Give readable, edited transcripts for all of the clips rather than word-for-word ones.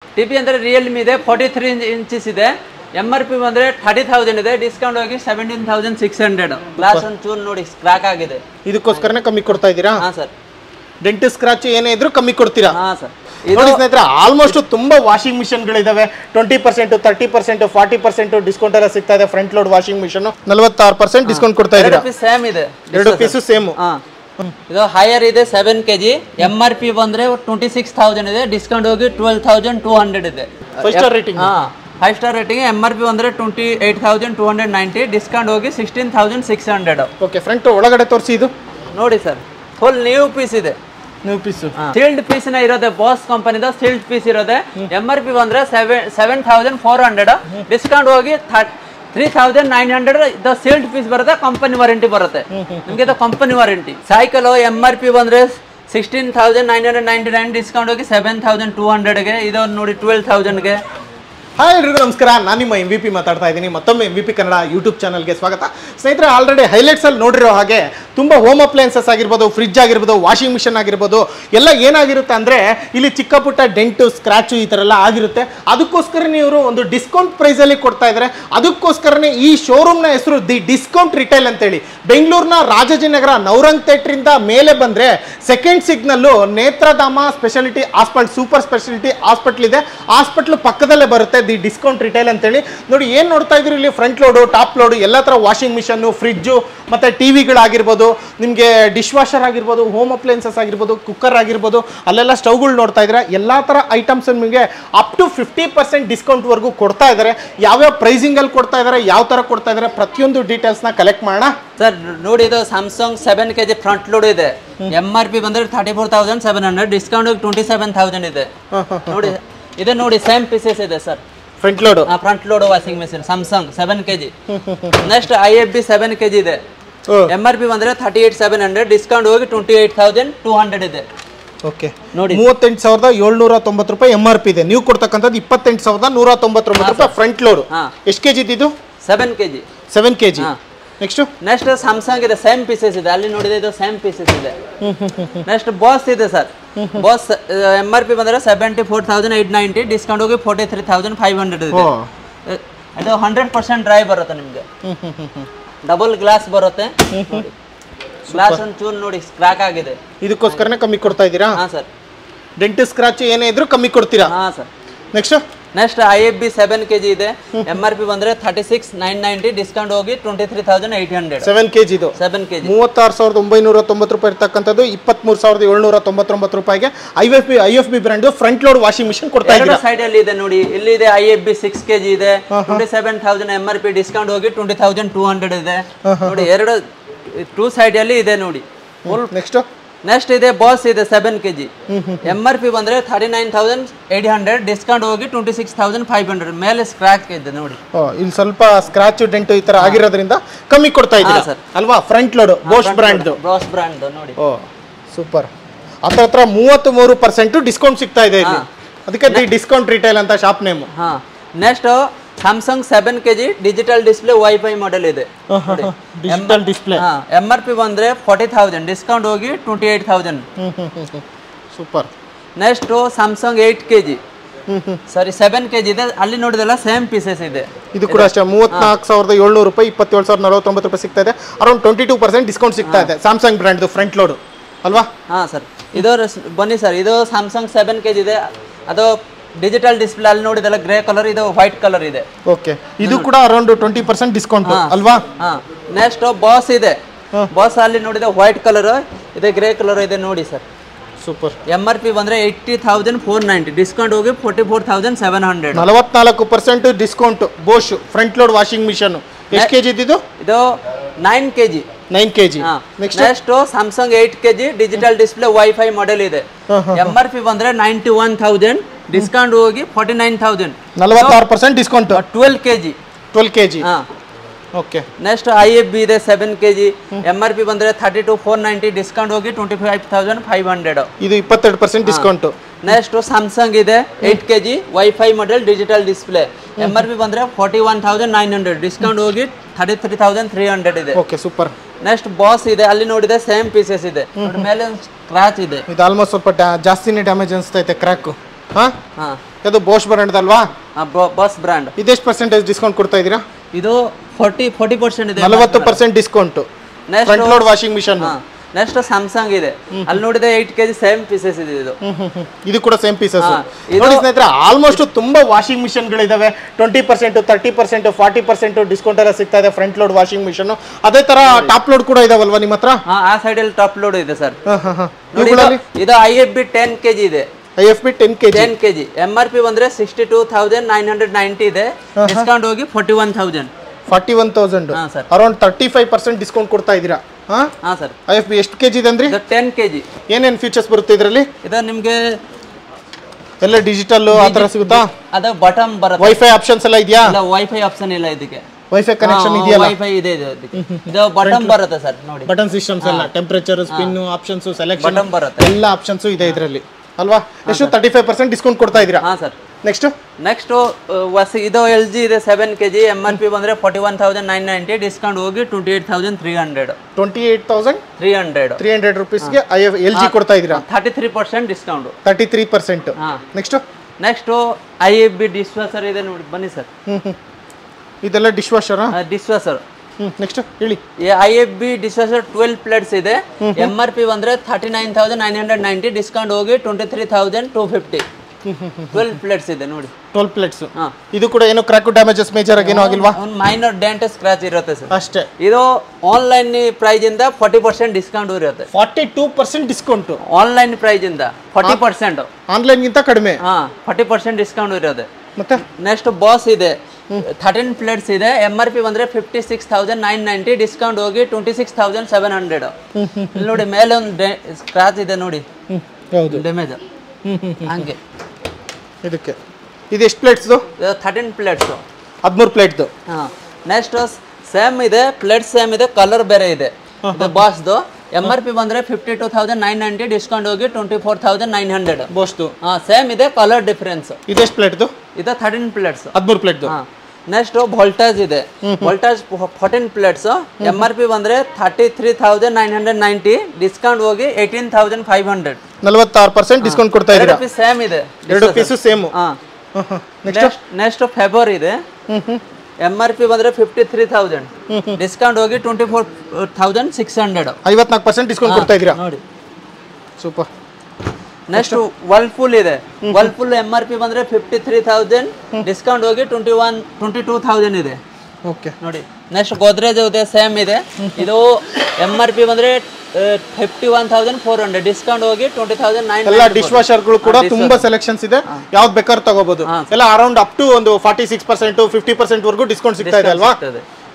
TV ಅಂದ್ರೆ Realme ಇದೆ 43 inches ಇದೆ. MRP ಬಂದ್ರೆ 30,000 ಇದೆ, ಡಿಸ್ಕೌಂಟ್ ಹೋಗಿ 17,600. ಗ್ಲಾಸ್ ಒಂದು ಚೂರು ನೋಡಿ ಕ್ರಾಕ್ ಆಗಿದೆ, ಇದಕ್ಕೋಸ್ಕರನೇ ಕಮ್ಮಿ ಕೊಡ್ತಾ ಇದ್ದೀರಾ? ಹಾ ಸರ್. ಡೆಂಟ್ ಸ್ಕ್ರಾಚ್ ಏನೇ ಇದ್ರು ಕಮ್ಮಿ ಕೊಡ್ತೀರಾ? ಹಾ ಸರ್. ನೋಡಿ ಸ್ನೇಹಿತರೆ, ಆಲ್ಮೋಸ್ಟ್ ತುಂಬಾ ವಾಷಿಂಗ್ ಮಿಷನ್ ಗಳಿದಾವೆ. 20%, 30%, 40% ಡಿಸ್ಕೌಂಟ್ ಎಲ್ಲ ಸಿಗ್ತಾ ಇದೆ. Front load washing mission 46% discount ಕೊಡ್ತಾ ಇದ್ದೀರಾ? ಸೇಮ್ ಇದೆ, ಎರಡು ಪೀಸ್ ಸೇಮ್. ಇದು ಹೈಯರ್ ಇದೆ 7 kg. MRP ಬಂದ್ರೆ 26,000 ಇದೆ, ಡಿಸ್ಕೌಂಟ್ ಹೋಗಿ 12,200 ಇದೆ. 5 star rating. 5 star rating. MRP ಬಂದ್ರೆ 28,290, ಡಿಸ್ಕೌಂಟ್ ಹೋಗಿ 16,600. ಓಕೆ, ಫ್ರಂಟ್ ಒಳಗಡೆ ತೋರಿಸಿ. ಇದು ನೋಡಿ ಸರ್, ಫುಲ್ ನ್ಯೂ ಪೀಸ್ ಇದೆ. ನ್ಯೂ ಪೀಸ್ ಸೀಲ್ಡ್ ಪೀಸ್ ನ ಇರೋದೆ, ಬಾಸ್ ಕಂಪನಿದ ಸೀಲ್ಡ್ ಪೀಸ್ ಇರೋದೆ. MRP ಬಂದ್ರೆ 7,400, ಡಿಸ್ಕೌಂಟ್ ಹೋಗಿ 3,900. ಇದು ಸೀಲ್ಡ್ ಪೀಸ್ ಬರುತ್ತೆ, ಕಂಪನಿ ವಾರಂಟಿ ಬರುತ್ತೆ ನಿಮಗೆ. ಇದು ಕಂಪನಿ ವಾರಂಟಿ. ಸೈಕಲ್ MRP ಬಂದ್ರೆ 16,999, ಡಿಸ್ಕೌಂಟ್ ಹೋಗಿ 7,200ಗೆ. ಇದು ನೋಡಿ 12,000ಗೆ. ಹಾಯ್ ಎಲ್ರಿಗೂ ನಮಸ್ಕಾರ, ನಾನು ನಿಮ್ಮ MVP ಮಾತಾಡ್ತಾ ಇದ್ದೀನಿ. ಮತ್ತೊಮ್ಮೆ MVP ಕನ್ನಡ ಯೂಟ್ಯೂಬ್ ಚಾನಲ್ಗೆ ಸ್ವಾಗತ. ಸ್ನೇಹಿತರೆ, ಆಲ್ರೆಡಿ ಹೈಲೈಟ್ಸ್ ಅಲ್ಲಿ ನೋಡಿರೋ ಹಾಗೆ ತುಂಬ ಹೋಮ್ ಅಪ್ಲಯನ್ಸಸ್ ಆಗಿರ್ಬೋದು, ಫ್ರಿಡ್ಜ್ ಆಗಿರ್ಬೋದು, ವಾಷಿಂಗ್ ಮಿಷನ್ ಆಗಿರ್ಬೋದು, ಎಲ್ಲ ಏನಾಗಿರುತ್ತೆ ಅಂದರೆ ಇಲ್ಲಿ ಚಿಕ್ಕ ಪುಟ್ಟ ಡೆಂಟು, ಸ್ಕ್ರಾಚು ಈ ಥರ ಎಲ್ಲ ಆಗಿರುತ್ತೆ. ಅದಕ್ಕೋಸ್ಕರನೇ ಇವರು ಒಂದು ಡಿಸ್ಕೌಂಟ್ ಪ್ರೈಸಲ್ಲಿ ಕೊಡ್ತಾ ಇದ್ದಾರೆ. ಅದಕ್ಕೋಸ್ಕರನೇ ಈ ಶೋರೂಮ್ನ ಹೆಸರು ದಿ ಡಿಸ್ಕೌಂಟ್ ರಿಟೇಲ್ ಅಂತೇಳಿ. ಬೆಂಗಳೂರಿನ ರಾಜಾಜಿನಗರ ನವರಂಗ್ ಥಿಯೇಟ್ರಿಂದ ಮೇಲೆ ಬಂದರೆ second signal Netradhama speciality hospital, super speciality hospital ಇದೆ. ಹಾಸ್ಪಿಟ್ಲ್ ಪಕ್ಕದಲ್ಲೇ ಬರುತ್ತೆ ದಿ ಡಿಸ್ಕೌಂಟ್ ರಿಟೇಲ್ ಅಂತೇಳಿ. ನೋಡಿ ಏನು ನೋಡ್ತಾ ಇದ್ರಿ, ಇಲ್ಲಿ ಫ್ರಂಟ್ ಲೋಡು, ಟಾಪ್ ಲೋಡು, ಎಲ್ಲ ಥರ ವಾಷಿಂಗ್ ಮಿಷನ್ನು, ಫ್ರಿಡ್ಜು ಮತ್ತು ಟಿವಿಗಳಾಗಿರ್ಬೋದು, ನಿಮಗೆ ಡಿಶ್ ವಾಷರ್ ಆಗಿರ್ಬೋದು, ಹೋಮ್ ಅಪ್ಲಯನ್ಸಸ್ ಆಗಿರ್ಬೋದು, ಕುಕ್ಕರ್ ಆಗಿರ್ಬೋದು, ಅಲ್ಲೆಲ್ಲ ಸ್ಟವ್ಗಳು ನೋಡ್ತಾ ಇದ್ದಾರೆ. ಎಲ್ಲ ಥರ ಐಟಮ್ಸ್ ನಿಮಗೆ ಅಪ್ ಟು 50% ಡಿಸ್ಕೌಂಟ್ವರೆಗೂ ಕೊಡ್ತಾ ಇದ್ದಾರೆ. ಯಾವ್ಯಾವ ಪ್ರೈಸಿಂಗಲ್ಲಿ ಕೊಡ್ತಾ ಇದ್ದಾರೆ, ಯಾವ ಥರ ಕೊಡ್ತಾ ಇದ್ದಾರೆ, ಪ್ರತಿಯೊಂದು ಡೀಟೇಲ್ಸ್ನ ಕಲೆಕ್ಟ್ ಮಾಡೋಣ ಸರ್. ನೋಡಿ, ಇದು ಸ್ಯಾಮ್ಸಂಗ್ 7 kg ಫ್ರಂಟ್ ಲೋಡ್ ಇದೆ. MRP ಬಂದ್ರೆ 34,700, ಡಿಸ್ಕೌಂಟ್ 27,000 ಇದೆ. ನೋಡಿ, ಇದು ನೋಡಿ ಸೇಮ್ ಪೀಸಸ್ ಇದೆ sir. Front load washing machine Samsung 7 kg. Next IFB 7 kg ಇದೆ. MRP ಬಂದ್ರೆ 38,700, ಡಿಸ್ಕೌಂಟ್ ಹೋಗಿ 28,200 ಇದೆ. ಓಕೆ, ನೋಡಿ 38,790 ರೂಪಾಯಿ MRP ಇದೆ. ನೀವು ಕೊಡ್ತಕ್ಕಂಥದ್ದು 28,199 ರೂಪಾಯಿ ಫ್ರಂಟ್ ಲೋಡ್. ಎಷ್ಟು ಕೆಜಿ ಇದು? 7 kg. 7 kg. ನೆಕ್ಸ್ಟ್ ಸ್ಯಾಮ್ಸಂಗ್ ಇದೆ, ಸೇಮ್ ಪೀಸಸ್ ಇದೆ. ಅಲ್ಲಿ ನೋಡಿದ್ರೆ ಇದು ಸೇಮ್ ಪೀಸಸ್ ಇದೆ. ನೆಕ್ಸ್ಟ್ ಬಾಸ್ ಇದೆ ಸರ್. ಬಾಸ್ MRP ಬಂದ್ರೆ 74,890, ಡಿಸ್ಕೌಂಟ್ ಹೋಗಿ 43,500 ಇದೆ. ಅದು 100% ಡ್ರೈ ಬರುತ್ತೆ ನಿಮ್ಗೆ. ಡಬಲ್ ಗ್ಲಾಸ್ ಬರುತ್ತೆ. ಗ್ಲಾಸ್ ಒಂದು ಚೂರು ನೋಡಿ ಕ್ರಾಕ್ ಆಗಿದೆ, ಇದಕ್ಕೋಸ್ಕರನೇ ಕಮ್ಮಿ ಕೊಡ್ತಾ ಇದ್ದೀರಾ? ಹಾ ಸರ್. ಡೆಂಟ್ ಸ್ಕ್ರಾಚ್ ಏನೇ ಇದ್ರು ಕಮ್ಮಿ ಕೊಡ್ತೀರಾ? ಹಾ ಸರ್. ನೆಕ್ಸ್ಟ್ IFB 7 kg ಇದೆ. MRP ಬಂದ್ರೆ 36,990, ಡಿಸ್ಕೌಂಟ್ ಹೋಗಿ 23,800. 7 kg ಇದು 7 kg 36,990 ರೂಪಾಯಿ ಇರ್ತಕ್ಕಂಥದ್ದು 23,790 ರೂಪಾಯಿಗೆ IFB brand front load washing mission ಕೊಡ್ತಾ ಇದ್ದಾರೆ. ಸೈಡ್ ಅಲ್ಲಿ ಇದೆ ನೋಡಿ, ಇಲ್ಲಿ ಇದೆ IFB 6 kg ಇದೆ, 27,000 MRP, ಡಿಸ್ಕೌಂಟ್ ಹೋಗಿ 20,200 ಇದೆ. ನೋಡಿ, ಎರಡು 2 ಸೈಡ್ ಅಲ್ಲಿ ಇದೆ ನೋಡಿ. ನೆಕ್ಸ್ಟ್ ಇದೆ ಬಾಸ್ ಇದೆ 7 kg. MRP ಬಂದ್ರೆ 39,800, ಡಿಸ್ಕೌಂಟ್ ಹೋಗಿ 26,500. ಮೇಲೆ ಸ್ಕ್ರಾಚ್ ಇದೆ ನೋಡಿ, ಇಲ್ಲಿ ಸ್ವಲ್ಪ ಸ್ಕ್ರಾಚ್ ಡೆಂಟ್ ಈ ತರ ಆಗಿರೋದ್ರಿಂದ ಕಮ್ಮಿ ಕೊಡ್ತಾ ಇದ್ದೀರಾ ಅಲ್ವಾ? ಫ್ರಂಟ್ ಲೋಡ್ ಬಾಸ್ ಬ್ರ್ಯಾಂಡ್ ನೋಡಿ. ಸೂಪರ್. ಹತ್ರ 33% ಡಿಸ್ಕೌಂಟ್ ಸಿಗ್ತಾ ಇದೆ ಇಲ್ಲಿ. ಅದಕ್ಕೆ ಡಿಸ್ಕೌಂಟ್ ರಿಟೇಲ್ ಅಂತ shop name. Next Samsung 7 kg digital display wifi model ಇದೆ. Digital display. MRP ಬಂದ್ರೆ 40,000, ಡಿಸ್ಕೌಂಟ್ ಹೋಗಿ 28,000. Super. Next Samsung 8 kg, sorry 7 kg ಇದೆ. ಅಲ್ಲಿ ನೋಡಿದಲ್ಲ ಸೇಮ್ ಪೀಸಸ್ ಇದೆ. ಇದು ಕೂಡ ಅಷ್ಟೇ 34,700 ರೂಪಾಯಿ, 27,049 ರೂಪಾಯಿ ಸಿಗ್ತಾ ಇದೆ. ಅರೌಂಡ್ 22% ಡಿಸ್ಕೌಂಟ್ ಸಿಗ್ತಾ ಇದೆ. ಸ್ಯಾಮ್ಸಂಗ್ ಬ್ರ್ಯಾಂಡ್ ಫ್ರಂಟ್ ಲೋಡ್ ಅಲ್ವಾ? ಹಾ ಸರ್. ಇದು ಬನ್ನಿ ಸರ್, ಇದು ಸ್ಯಾಮ್ಸಂಗ್ 7 kg ಇದೆ. ಅದು ಡಿಜಿಟಲ್ ಡಿಸ್ಪ್ಲೇ. ಅಲ್ಲಿ ನೋಡಿದಲ್ಲ ಗ್ರೇ ಕಲರ್, ಇದು ವೈಟ್ ಕಲರ್ ಇದೆ. ಓಕೆ, ಇದು ಕೂಡ ಅರೌಂಡ್ 20% ಡಿಸ್ಕೌಂಟ್ ಅಲ್ವಾ? ನೆಕ್ಸ್ಟ್ ಬಾಸ್ ಇದೆ. ಬಾಸ್ ಅಲ್ಲಿ ನೋಡಿದ ವೈಟ್ ಕಲರ್ ಇದೆ, ಗ್ರೇ ಕಲರ್ ಇದೆ ನೋಡಿ ಸರ್. ಸೂಪರ್. MRP ಬಂದ್ರೆ 80,490, ಡಿಸ್ಕೌಂಟ್ ಹೋಗಿ 44,700. 44% discount. Bosch front load washing machine. ಎಷ್ಟು ಕೆಜಿ ಇದು? 9 kg. Next Samsung 8 kg digital display wifi model ಇದೆ. MRP ಬಂದ್ರೆ 91,000, ಡಿಸ್ಕೌಂಟ್ ಹೋಗಿ 49,000. 46% discount. 12 kg. Okay. Next IFB ಇದೆ 7 kg. MRP ಬಂದ್ರೆ 32,490, ಡಿಸ್ಕೌಂಟ್ ಹೋಗಿ 25,500. ಇದು 22% ಡಿಸ್ಕೌಂಟ್. ನೆಕ್ಸ್ಟ್ ಸ್ಯಾಮ್ಸಂಗ್ ಇದೆ 8 kg wifi model digital display. MRP ಬಂದ್ರೆ 41,900, ಡಿಸ್ಕೌಂಟ್ ಹೋಗಿ 33,300 ಇದೆ. Okay, super. ನೆಕ್ಸ್ಟ್ ಬಾಸ್ ಇದೆ. ಅಲ್ಲಿ ನೋಡಿದೆ ಸೇಮ್ ಪೀಸಸ್ ಇದೆ. ಮೇಲೆ ಸ್ಕ್ರಾಚ್ ಇದೆ. ಇದು ಆಲ್ಮೋಸ್ಟ್ ಸ್ವಲ್ಪ ಜಾಸ್ತಿನೇ ಡ್ಯಾಮೇಜ್ ಅನಿಸ್ತಾ ಇದೆ, ಕ್ರ್ಯಾಕ್. ಹಾ ಹಾ ಅದು ಬೋಸ್ ಬ್ರ್ಯಾಂಡ್ ಅಲ್ವಾ? Boss brand. ಇದೆಷ್ಟು ಪರ್ಸೆಂಟೇಜ್ ಡಿಸ್ಕೌಂಟ್ ಕೊಡ್ತಾ ಇದ್ದೀರಾ? ಇದು 40% ಇದೆ. 40% discount. Front load washing mission. Next Samsung ಇದೆ, ಅಲ್ಲಿ ನೋಡಿದ್ರೆ 8 kg ಸೇಮ್ ಪೀಸಸ್ ಇದೆ. ಇದು ಕೂಡ ಸೇಮ್ ಪೀಸಸ್. ನೋಡಿ ಸ್ನೇಹಿತರೆ, ಆಲ್ಮೋಸ್ಟ್ ತುಂಬಾ ವಾಷಿಂಗ್ ಮಿಷನ್ ಗಳಿದಾವೆ. 20%, 30%, 40% ಡಿಸ್ಕೌಂಟ್ ಎಲ್ಲ ಸಿಗ್ತಾ ಇದೆ ಫ್ರಂಟ್ ಲೋಡ್ ವಾಷಿಂಗ್ ಮಿಷನ್. ಅದೇ ತರ ಟಾಪ್ ಲೋಡ್ ಕೂಡ ಇದಾವಲ್ವಾ ನಿಮ್ಮ ಹತ್ರ? ಆ ಸೈಡ್ ಅಲ್ಲಿ ಟಾಪ್ ಲೋಡ್ ಇದೆ ಸರ್. ಇದು IFB 10 kg ಇದೆ. IFB 10 kg. MRP ಬಂದ್ರೆ 62,990 ಇದೆ, ಡಿಸ್ಕೌಂಟ್ ಹೋಗಿ 41,000. 41,000. ಅರೌಂಡ್ 35% ಡಿಸ್ಕೌಂಟ್ ಕೊಡ್ತಾ ಇದ್ದೀರಾ? ಹಾ ಸರ್. IFB ಎಷ್ಟು kg ಇದೆ ಅಂದ್ರಿ? 10 kg. ಏನೇನ್ ಫೀಚರ್ಸ್ ಬರುತ್ತೆ ಇದರಲ್ಲಿ? ಇದು ನಿಮಗೆ ಎಲ್ಲ ಡಿಜಿಟಲ್ ಆ ತರ ಸಿಗುತ್ತಾ? ಅದು ಬಟನ್ ಬರುತ್ತೆ. ವೈಫೈ ಆಪ್ಷನ್ಸ್ ಎಲ್ಲ ಇದೆಯಾ? ಇಲ್ಲ, ವೈಫೈ ಆಪ್ಷನ್ ಇಲ್ಲ ಇದಕ್ಕೆ. ವೈಫೈ ಕನೆಕ್ಷನ್ ಇದೆಯಲ್ಲ? ವೈಫೈ ಇದೆ ಇದಕ್ಕೆ. ಇದು ಬಟನ್ ಬರುತ್ತೆ ಸರ್. ನೋಡಿ, ಬಟನ್ ಸಿಸ್ಟಮ್ಸ್ ಎಲ್ಲ, temperature, spin options, selection button ಬರುತ್ತೆ. ಎಲ್ಲ ಆಪ್ಷನ್ಸ್ ಇದೆ ಇದರಲ್ಲಿ ಅಲ್ವಾ? ಎಷ್ಟು 35% ಡಿಸ್ಕೌಂಟ್ ಕೊಡ್ತಾ ಇದ್ದೀರಾ? ಹಾ ಸರ್. ನೆಕ್ಸ್ಟ್ ಇದು LG ಇದೆ 7 kg, MRP ಬಂದ್ರೆ 41,990, ಡಿಸ್ಕೌಂಟ್ ಹೋಗಿ 28,300. 28,300 ರೂಪೀಸ್ಗೆ LG ಕೊಡ್ತಾ ಇದ್ದೀರಾ? 33% discount. 33%. Next IFB dish washer ಇದೆ ನೋಡಿ, ಬನ್ನಿ ಸರ್. ಇದೆಲ್ಲ dish washer. Dish washer. Next ಹೇಳಿ. IFB ಡಿಶ್ ವಾಷರ್ 12 ಪ್ಲೇಟ್ಸ್ ಇದೆ, MRP ಬಂದ್ರೆ 39,990, ಡಿಸ್ಕೌಂಟ್ ಹೋಗಿ 23,250. 12 ಪ್ಲೇಟ್ಸ್ ಇದೆ ನೋಡಿ. 12 ಪ್ಲೇಟ್ಸ್. ಇದು ಕೂಡ ಏನು ಕ್ರ್ಯಾಕ್ ಡ್ಯಾಮೇಜಸ್ ಮೇಜರ್ ಆಗಿ ಏನೂ ಆಗಿಲ್ವಾ? ಒಂದು ಮೈನರ್ ಡೆಂಟ್ ಸ್ಕ್ರಾಚ್ ಇರುತ್ತೆ ಸರ್ ಅಷ್ಟೇ. ಇದು ಆನ್ಲೈನ್ ಪ್ರೈಸ್ ಇಂದ 40% ಡಿಸ್ಕೌಂಟ್ ಇರುತ್ತೆ. 42% ಡಿಸ್ಕೌಂಟ್ ಆನ್ಲೈನ್ ಪ್ರೈಸ್ ಇಂದ 40%. ಆನ್ಲೈನ್ ಗಿಂತ ಕಡಿಮೆ. 40% ಡಿಸ್ಕೌಂಟ್ ಇರುತ್ತೆ. ಮತ್ತೆ ನೆಕ್ಸ್ಟ್ ಬಾಸ್ ಇದೆ 13 ಪ್ಲೇಟ್ಸ್ ಇದೆ, MRP ಬಂದ್ರೆ 56,990, ಡಿಸ್ಕೌಂಟ್ ಹೋಗಿ 26,700. ಇಲ್ಲಿ ನೋಡಿ, ಮೇಲೆ ಒಂದು ಸ್ಕ್ರಾಚ್ ಇದೆ ನೋಡಿ, ಡ್ಯಾಮೇಜ್ ಹಂಗೆ. ಇದಕ್ಕೆ ಇದು ಎಷ್ಟು ಪ್ಲೇಟ್ಸ್? 13 ಪ್ಲೇಟ್ಸ್. 13 ಪ್ಲೇಟ್ದು. ನೆಕ್ಸ್ಟ್ ಸೇಮ್ ಇದೆ, ಪ್ಲೇಟ್ ಸೇಮ್ ಇದೆ, ಕಲರ್ ಬೇರೆ ಇದೆ. ಬಾಸ್ದು MRP ಬಂದ್ರೆ 52,990, ಡಿಸ್ಕೌಂಟ್ ಹೋಗಿ 24,900. ಬಾಸ್ದು ಸೇಮ್ ಇದೆ, ಕಲರ್ ಡಿಫರೆನ್ಸ್. ಇದೆಷ್ಟು ಪ್ಲೇಟ್ದು? ಇದು 13 ಪ್ಲೇಟ್ಸ್. 13 ಪ್ಲೇಟ್ದು. ನೆಕ್ಸ್ಟ್ ವೋಲ್ಟಾಜ್ ಇದೆ, ವೋಲ್ಟಾಜ್ 14 ಪ್ಲೇಟ್ಸ್, MRP ಬಂದ್ರೆ 33,990, ಡಿಸ್ಕೌಂಟ್ ಹೋಗಿ 18,500. 46% ಡಿಸ್ಕೌಂಟ್ ಕೊಡ್ತಾ ಇದ್ದೀರಾ? ಸೇಮ್ ಇದೆ, 2 ಪೀಸ್ ಸೇಮ್. ನೆಕ್ಸ್ಟ್ ಫೆಬರ್ ಇದೆ, MRP ಬಂದ್ರೆ 53,000, ಡಿಸ್ಕೌಂಟ್ ಹೋಗಿ 24,600. 54% ಡಿಸ್ಕೌಂಟ್ ಕೊಡ್ತಾ ಇದ್ದೀರಾ ನೋಡಿ, ಸೂಪರ್. ನೆಕ್ಸ್ಟ್ ವರ್ಲ್ಪೂಲ್ ಇದೆ, ವರ್ಲ್ಪೂಲ್ MRP ಬಂದ್ರೆ 53,000, ಡಿಸ್ಕೌಂಟ್ ಹೋಗಿ 22,000 ಇದೆ. ಓಕೆ ನೋಡಿ. ನೆಕ್ಸ್ಟ್ ಗೋದ್ರೇಜ್ ಇದೆ, ಸೇಮ್ ಇದೆ, ಇದು MRP ಬಂದ್ರೆ 51,400, ಡಿಸ್ಕೌಂಟ್ ಹೋಗಿ 20,900. ಎಲ್ಲ ಡಿಶ್ ವಾಷರ್ಗಳು ಕೂಡ ತುಂಬಾ ಸೆಲೆಕ್ಷನ್ಸ್ ಇದೆ, ಯಾವ್ದು ಬೇಕಾದ್ರೂ ತಗೋಬಹುದು. ಎಲ್ಲ ಅರೌಂಡ್ ಅಪ್ ಟು ಒಂದು 46%, 50% ವರೆಗೂ ಡಿಸ್ಕೌಂಟ್ ಸಿಗ್ತಾ ಇದೆ ಅಲ್ವಾ?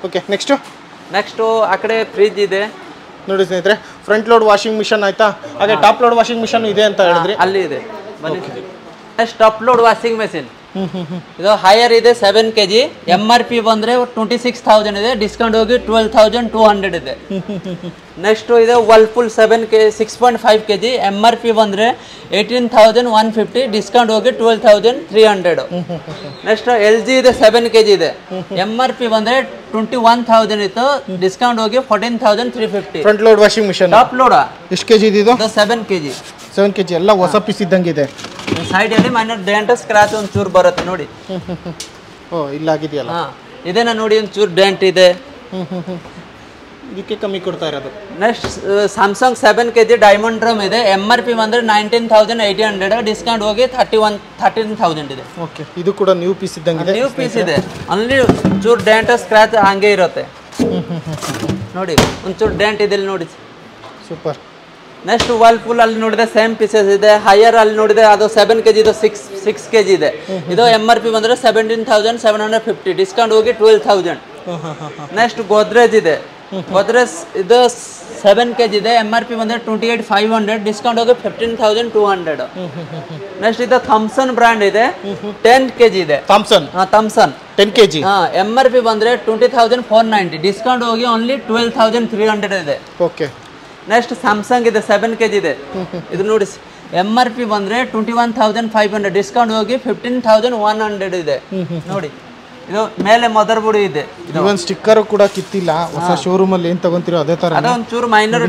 ಓಕೆ. ನೆಕ್ಸ್ಟ್ ಆ ಕಡೆ ಫ್ರಿಜ್ ಇದೆ ನೋಡಿ ಸ್ನೇಹಿತರೆ, ಫ್ರಂಟ್ ಲೋಡ್ ವಾಷಿಂಗ್ ಮಿಷನ್ ಆಯ್ತಾ, ಹಾಗೆ ಟಾಪ್ ಲೋಡ್ ವಾಷಿಂಗ್ ಮಿಷನ್ ಇದೆ ಅಂತ ಹೇಳಿದ್ರಿ, ಅಲ್ಲಿ ಇದೆ. Next top load washing machine ಇದು ಹೈಯರ್ ಇದೆ 7 kg, MRP ಬಂದ್ರೆ 26,000 ಇದೆ, ಡಿಸ್ಕೌಂಟ್ ಹೋಗಿ 12,200 ಇದೆ. ನೆಕ್ಸ್ಟ್ ಇದೆ ವರ್ಲ್ಪೂಲ್ 6.5 kg, MRP ಬಂದ್ರೆ 18,150, ಡಿಸ್ಕೌಂಟ್ ಹೋಗಿ 12,300. ನೆಕ್ಸ್ಟ್ LG ಇದೆ 7 kg ಇದೆ, MRP ಬಂದ್ರೆ 21,000 ಇತ್ತು, ಡಿಸ್ಕೌಂಟ್ ಹೋಗಿ 14,350. Front load washing mission top load ಎಷ್ಟು ಕೆಜಿ ಇದೆ ಇದು? 7 kg. 7 kg ಎಲ್ಲ ಹೊಸ ಪೀಸ್ ಇದ್ದಂಗೆ ಇದೆ. ಸೈಡ್ ಅಲ್ಲಿ ಮೈನರ್ ಡೆಂಟ್ ಸ್ಕ್ರಾಚ್ ಒಂದು ಚೂರು ಬರುತ್ತೆ ನೋಡಿ. ಇಲ್ಲ ಆಗಿದೆಯಲ್ಲ, ಇದೇನ ನೋಡಿ, ಒಂದು ಚೂರು ಡೆಂಟ್ ಇದೆ, ಇದಕ್ಕೆ ಕಮ್ಮಿ ಕೊಡ್ತಾ ಇರೋದು. Next Samsung 7 kg diamond drum ಇದೆ, MRP ಬಂದ್ರೆ 19,800, ಡಿಸ್ಕೌಂಟ್ ಹೋಗಿ 13,000 ಇದೆ. ಓಕೆ. ಇದು ಕೂಡ ನ್ಯೂ ಪೀಸ್ ಇದ್ದಂಗೆ ಇದೆ, ನ್ಯೂ ಪೀಸ್ ಇದೆ, ಅಲ್ಲಿ ಚೂರು ಡೆಂಟ್ ಸ್ಕ್ರಾಚ್ ಹಂಗೆ ಇರುತ್ತೆ ನೋಡಿ, ಒಂಚೂರು ಡೆಂಟ್ ಇದೆ ಇಲ್ಲಿ ನೋಡಿ. ಸೂಪರ್. ನೆಕ್ಸ್ಟ್ ವರ್ಲ್ಪೂಲ್ ಅಲ್ಲಿ ನೋಡಿದ್ರೆ ಸೇಮ್ ಪೀಸಸ್ ಇದೆ, ಹೈಯರ್ ಅಲ್ಲಿ ನೋಡಿದ್ರೆ ಅದು 7 kg ಇದು 6 kg ಇದೆ, ಇದು MRP ಬಂದ್ರೆ 17,750, ಡಿಸ್ಕೌಂಟ್ ಹೋಗಿ 12,000. ನೆಕ್ಸ್ಟ್ ಗೋದ್ರೇಜ್ ಇದೆ, ಗೋದ್ರೇಜ್ ಇದು 7 kg ಇದೆ, MRP ಬಂದ್ರೆ 28,500, ಡಿಸ್ಕೌಂಟ್ ಹೋಗಿ 15,200. ನೆಕ್ಸ್ಟ್ ಇದು ಥಾಮ್ಸನ್ ಬ್ರ್ಯಾಂಡ್ ಇದೆ, 10 kg ಇದೆ. ಥಾಮ್ಸನ್ 10 kg, MRP ಬಂದ್ರೆ 20,490, ಡಿಸ್ಕೌಂಟ್ ಹೋಗಿ ಓನ್ಲಿ 12,300 ಇದೆ. ಓಕೆ. ನೆಕ್ಸ್ಟ್ ಸ್ಯಾಮ್ಸಂಗ್ ಇದೆ 7 kg ಇದೆ, ಇದು ನೋಡಿ, MRP ಬಂದ್ರೆ 21,500, ಡಿಸ್ಕೌಂಟ್ ಹೋಗಿ 15,100 ಇದೆ ನೋಡಿ. ಇದು ಮೇಲೆ ಮದರ್ ಬೋರ್ಡ್ ಇದೆ, ಇವನ್ ಸ್ಟಿಕ್ಕರ್ ಕೂಡ ಕಿತ್ತಿಲ್ಲ, ಹೊಸ ಶೋರೂಮ್ ಅಲ್ಲಿ ಏನ್ ತಗೊಂತೀರೋ ಅದೇ ತರ, ಅದ ಒಂಚೂರು ಮೈನರ್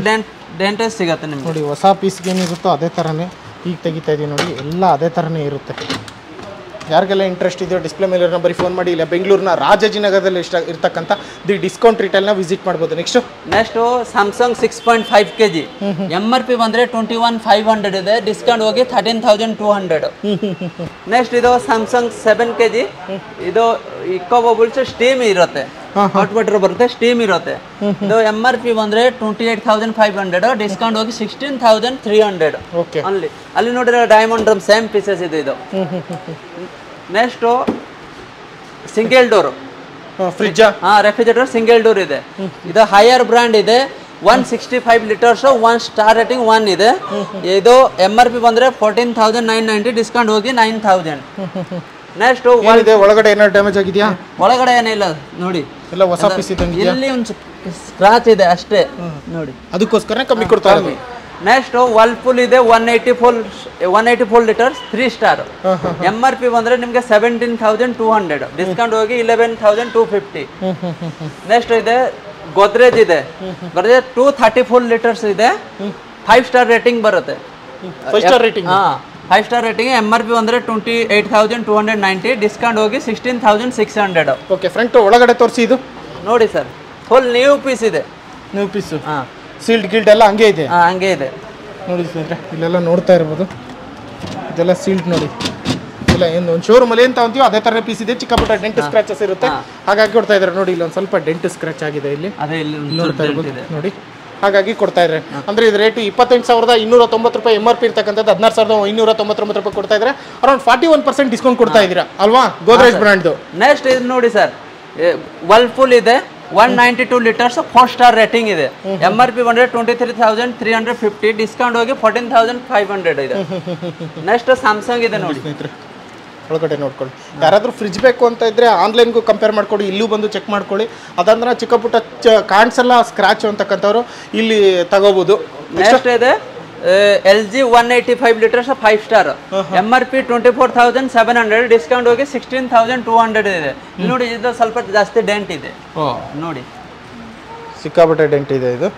ಡೆಂಟ್ ಸಿಗತ್ತೆ ನಿಮ್ಗೆ ನೋಡಿ. ಹೊಸ ಪೀಸ್ ಏನಿರುತ್ತೋ ಅದೇ ತರನೇ ಈಗ ತೆಗಿತಾ ಇದೀವಿ ನೋಡಿ, ಎಲ್ಲ ಅದೇ ಥರನೇ ಇರುತ್ತೆ. ಯಾರಿಗೆಲ್ಲ ಇಂಟ್ರೆಸ್ಟ್ ಇದೆಯೋ ಡಿಸ್ಪ್ಲೇ ಮೇಲೆ ನಂಬರಿಗೆ ಫೋನ್ ಮಾಡಿ. ಇಲ್ಲ ಬೆಂಗಳೂರಿನ ರಾಜಾಜಿನಗರದಲ್ಲಿ ಇರ್ತಕ್ಕಂಥ ದಿ ಡಿಸ್ಕೌಂಟ್ ರಿಟೇಲ್ನ ವಿಸಿಟ್ ಮಾಡ್ಬೋದು. ನೆಕ್ಸ್ಟು ಸ್ಯಾಮ್ಸಂಗ್ 6.5 kg MRP ಬಂದರೆ 21,500 ಇದೆ, ಡಿಸ್ಕೌಂಟ್ ಹೋಗಿ 13,200. ನೆಕ್ಸ್ಟ್ ಇದು ಸ್ಯಾಮ್ಸಂಗ್ 7 kg, ಇದು ಇಕೋ ಬಬಲ್ಸ್ ಸ್ಟೀಮ್ ಇರುತ್ತೆ, ಹಾಟ್ ವಾಟರ್ ಬರುತ್ತೆ, ಸ್ಟೀಮ್ ಇರುತ್ತೆ. ಇದು MRP ಬಂದರೆ 28,500, ಡಿಸ್ಕೌಂಟ್ ಹೋಗಿ 16,300 ಅಲ್ಲಿ. ಅಲ್ಲಿ ನೋಡಿದ್ರೆ ಡೈಮಂಡ್ ಡ್ರಮ್ ಸೇಮ್ ಪೀಸಸ್ ಇದೆ ಇದು. Next single door fridge, refrigerator single door ಇದೆ. ಇದು ಹೈಯರ್ ಬ್ರ್ಯಾಂಡ್ ಇದೆ, 165 ಲೀಟರ್ಸ್, 1 ಸ್ಟಾರ್ ರೇಟಿಂಗ್ 1 ಇದೆ. ಇದು MRP ಬಂದರೆ 14,990, ಡಿಸ್ಕೌಂಟ್ ಹೋಗಿ 9,000. ನೆಕ್ಸ್ಟ್ ಒಳಗಡೆ ಏನಾದ್ರು ಡ್ಯಾಮೇಜ್ ಆಗಿದೆಯಾ? ಒಳಗಡೆ ಏನಿಲ್ಲ ನೋಡಿ, ಎಲ್ಲ ಹೊಸ ಪೀಸ್ ಇದ್ದಂಗೆ. ಇಲ್ಲಿ ಒಂದು ಸ್ಕ್ರಾಚ್ ಇದೆ ಅಷ್ಟೇ ನೋಡಿ, ಅದಕ್ಕೋಸ್ಕರ ಕಮ್ಮಿ ಕೊಡ್ತಾ ಇದ್ದೀವಿ. ನೆಕ್ಸ್ಟ್ ವರ್ಲ್ಪೂಲ್ ಇದೆ 184 ಲೀಟರ್ಸ್ 3 ಸ್ಟಾರ್. MRP ಬಂದರೆ ನಿಮಗೆ 17,200, ಡಿಸ್ಕೌಂಟ್ ಹೋಗಿ 11,250. ನೆಕ್ಸ್ಟ್ ಇದೆ ಗೋದ್ರೇಜ್ ಇದೆ, ಗೋದ್ರೇಜ್ 234 ಲೀಟರ್ಸ್ ಇದೆ, 5 ಸ್ಟಾರ್ ರೇಟಿಂಗ್ ಬರುತ್ತೆ. 5 star rating, 5 star rating. MRP ಬಂದರೆ 28,290, ಡಿಸ್ಕೌಂಟ್ ಹೋಗಿ 16,600. ಓಕೆ, ಫ್ರಂಟ್ ಒಳಗಡೆ ತೋರಿಸಿ. ಇದು ನೋಡಿ ಸರ್, ಫುಲ್ ನ್ಯೂ ಪೀಸ್ ಇದೆ. ನ್ಯೂ ಪೀಸು, ಸೀಲ್ಡ್ ಗಿಲ್ಡ್ ಎಲ್ಲ ಹಂಗೆ ಇದೆ. ಹಂಗೆ ಇದೆ ನೋಡಿ ಸ್ನೇಹಿತರೆ, ಇಲ್ಲೆಲ್ಲ ನೋಡ್ತಾ ಇರ್ಬೋದು, ಇದೆಲ್ಲ ಸೀಲ್ಡ್ ನೋಡಿ. ಇಲ್ಲ ಏನು ಒಂದು ಶೋರೂಮಲ್ಲಿ ಏನು ತಗೊಂತೀವೋ ಅದೇ ಥರ ಪೀಸ್ ಇದೆ. ಚಿಕ್ಕ ಪುಟ್ಟ ಡೆಂಟ್ ಸ್ಕ್ರಾಚಸ್ ಇರುತ್ತೆ, ಹಾಗಾಗಿ ಕೊಡ್ತಾ ಇದ್ದಾರೆ. ನೋಡಿ ಇಲ್ಲೊಂದು ಸ್ವಲ್ಪ ಡೆಂಟ್ ಸ್ಕ್ರಾಚ್ ಆಗಿದೆ, ಇಲ್ಲಿ ನೋಡ್ತಾ ಇರ್ಬೋದು ನೋಡಿ, ಹಾಗಾಗಿ ಕೊಡ್ತಾ ಇದ್ದಾರೆ. ಅಂದರೆ ಇದು ರೇಟು 28,290 ರೂಪಾಯಿ MRP ಇರ್ತಕ್ಕಂಥದ್ದು 16,199 ರೂಪಾಯಿ ಕೊಡ್ತಾ ಇದ್ದಾರೆ. ಅರೌಂಡ್ 41% ಡಿಸ್ಕೌಂಟ್ ಕೊಡ್ತಾ ಇದ್ದೀರಾ ಅಲ್ವಾ ಗೋದ್ರೇಜ್ ಬ್ರ್ಯಾಂಡ್ದು. ನೆಕ್ಸ್ಟ್ ಇದು ನೋಡಿ ಸರ್, ವರ್ಲ್ಪೂಲ್ ಇದೆ 192 ಲೀಟರ್ಸ್, 4 ಸ್ಟಾರ್ ರೇಟಿಂಗ್ ಇದೆ. MRP ಬಂದರೆ 23,350, ಡಿಸ್ಕೌಂಟ್ ಹೋಗಿ 14,500 ಇದೆ. ನೆಕ್ಸ್ಟ್ ಸ್ಯಾಮ್ಸಂಗ್ ಇದೆ ನೋಡಿ ಸ್ನೇಹಿತರೆ, ಒಳಗಡೆ ನೋಡ್ಕೊಳ್ಳಿ. ಯಾರಾದರೂ ಫ್ರಿಜ್ ಬೇಕು ಅಂತ ಇದ್ದರೆ ಆನ್ಲೈನ್ಗೂ ಕಂಪೇರ್ ಮಾಡ್ಕೊಳ್ಳಿ, ಇಲ್ಲೂ ಬಂದು ಚೆಕ್ ಮಾಡ್ಕೊಳ್ಳಿ. ಅದಂದ್ರೆ ಚಿಕ್ಕ ಪುಟ್ಟ ಕಾಣಿಸಲ್ಲ ಸ್ಕ್ರಾಚ್ ಅಂತಕ್ಕಂಥವ್ರು ಇಲ್ಲಿ ತಗೋಬೋದು. ನೆಕ್ಸ್ಟ್ ಇದೆ LG 185 litres 5 star, MRP 24,700, discount ಹೋಗಿ 16,200 ಇದೆ. ನೋಡಿ ಇದು ಸ್ವಲ್ಪ ಜಾಸ್ತಿ ಡೆಂಟ್ ಇದೆ ನೋಡಿ, ಸಿಕ್ಕಾಪಟ್ಟೆ ಡೆಂಟ್ ಇದೆ ಇದು.